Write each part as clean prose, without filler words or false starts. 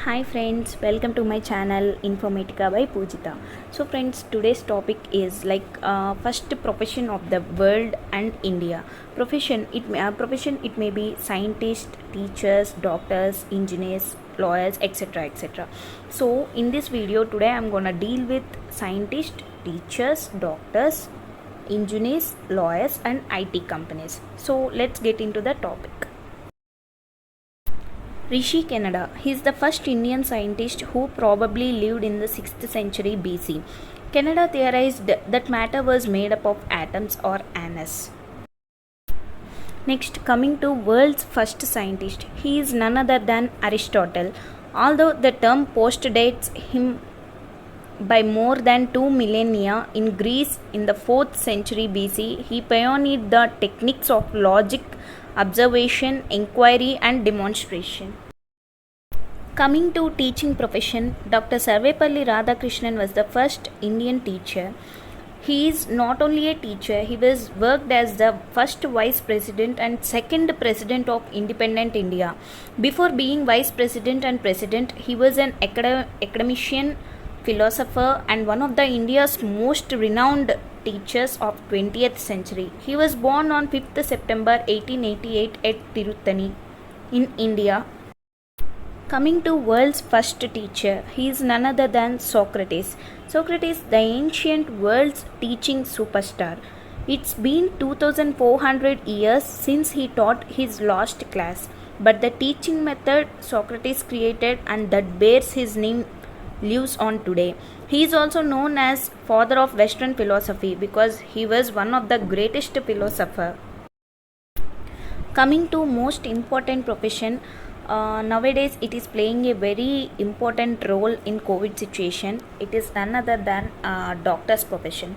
Hi friends, welcome to my channel Informatica by Pujita. So friends, today's topic is first profession of the world and India. Profession it may be scientists, teachers, doctors, engineers, lawyers, etc. etc. So in this video today I'm gonna deal with scientists, teachers, doctors, engineers, lawyers and IT companies. So let's get into the topic. Rishi Canada. He is the first Indian scientist who probably lived in the 6th century BC. Canada theorized that matter was made up of atoms or ants. Next, coming to world's first scientist, he is none other than Aristotle. Although the term postdates him by more than 2 millennia in Greece in the 4th century BC, he pioneered the techniques of logic, observation, inquiry, and demonstration. Coming to teaching profession, Dr. Sarvepalli Radhakrishnan was the first Indian teacher. He is not only a teacher, he was worked as the first vice president and second president of independent India. Before being vice president and president, he was an academician, philosopher and one of the India's most renowned teachers of 20th century. He was born on 5th September 1888 at Tirupati in India. Coming to world's first teacher, he is none other than Socrates. Socrates, the ancient world's teaching superstar. It's been 2400 years since he taught his last class, but the teaching method Socrates created and that bears his name lives on today. He is also known as father of Western philosophy because he was one of the greatest philosophers. Coming to most important profession, nowadays it is playing a very important role in COVID situation. It is none other than doctor's profession.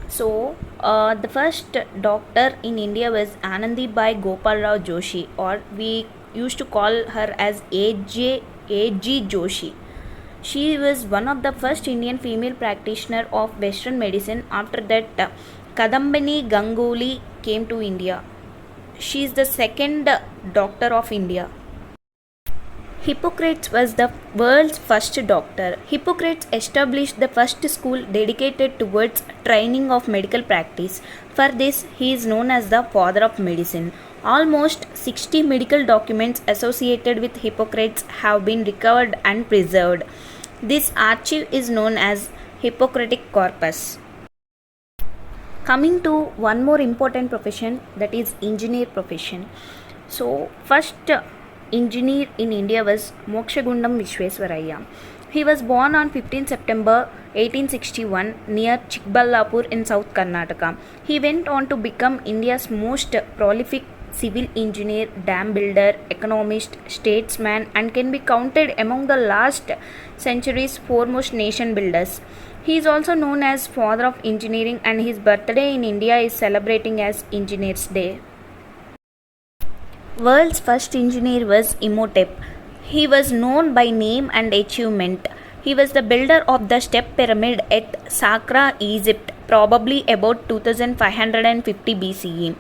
So the first doctor in India was Anandi Bai Gopal Rao Joshi, or we used to call her as A.G. Joshi. She was one of the first Indian female practitioner of Western medicine. After that, Kadambini Ganguly came to India. She is the second doctor of India. Hippocrates was the world's first doctor. Hippocrates established the first school dedicated towards training of medical practice. For this, he is known as the father of medicine. Almost 60 medical documents associated with Hippocrates have been recovered and preserved. This archive is known as Hippocratic Corpus. Coming to one more important profession, that is engineer profession. So first engineer in India was Mokshagundam Vishwesvaraya. He was born on 15 September 1861 near Chikballapur in South Karnataka. He went on to become India's most prolific civil engineer, dam builder, economist, statesman and can be counted among the last century's foremost nation builders. He is also known as father of engineering and his birthday in India is celebrating as Engineers Day. World's first engineer was Imhotep. He was known by name and achievement. He was the builder of the step pyramid at Saqqara, Egypt, probably about 2550 BCE.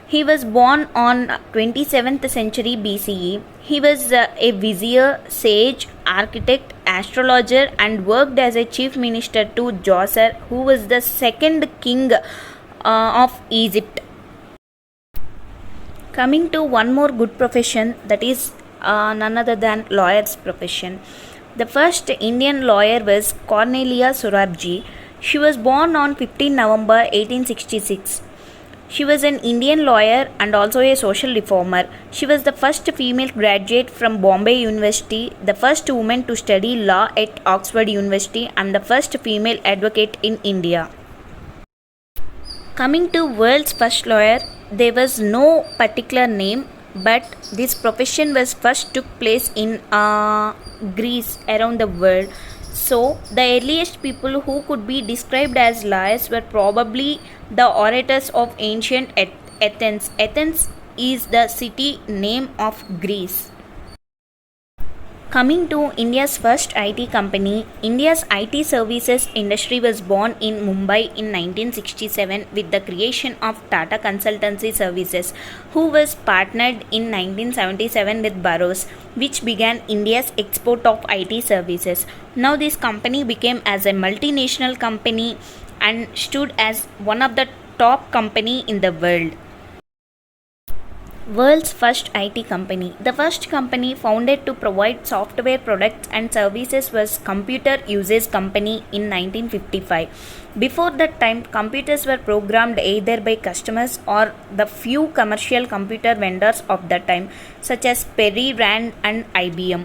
He was born on 27th century BCE. He was a vizier, sage, architect, astrologer and worked as a chief minister to Djoser, who was the second king of Egypt. Coming to one more good profession, that is none other than lawyer's profession. The first Indian lawyer was Cornelia Sorabji. She was born on 15 November 1866. She was an Indian lawyer and also a social reformer. She was the first female graduate from Bombay University, the first woman to study law at Oxford University and the first female advocate in India. Coming to world's first lawyer, there was no particular name, but this profession was first took place in Greece around the world. So the earliest people who could be described as lawyers were probably the orators of ancient Athens. Athens is the city name of Greece. Coming to India's first IT company, India's IT services industry was born in Mumbai in 1967 with the creation of Tata Consultancy Services, who was partnered in 1977 with Burroughs, which began India's export of IT services. Now this company became as a multinational company and stood as one of the top company in the world. World's first IT company. The first company founded to provide software products and services was Computer Usage Company in 1955. Before that time, computers were programmed either by customers or the few commercial computer vendors of that time, such as Perry, Rand, and IBM.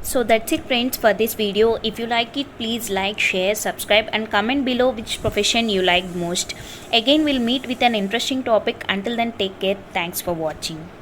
So that's it friends for this video. If you like it, please like, share, subscribe and comment below which profession you like most. Again we'll meet with an interesting topic. Until then, take care. Thanks for watching.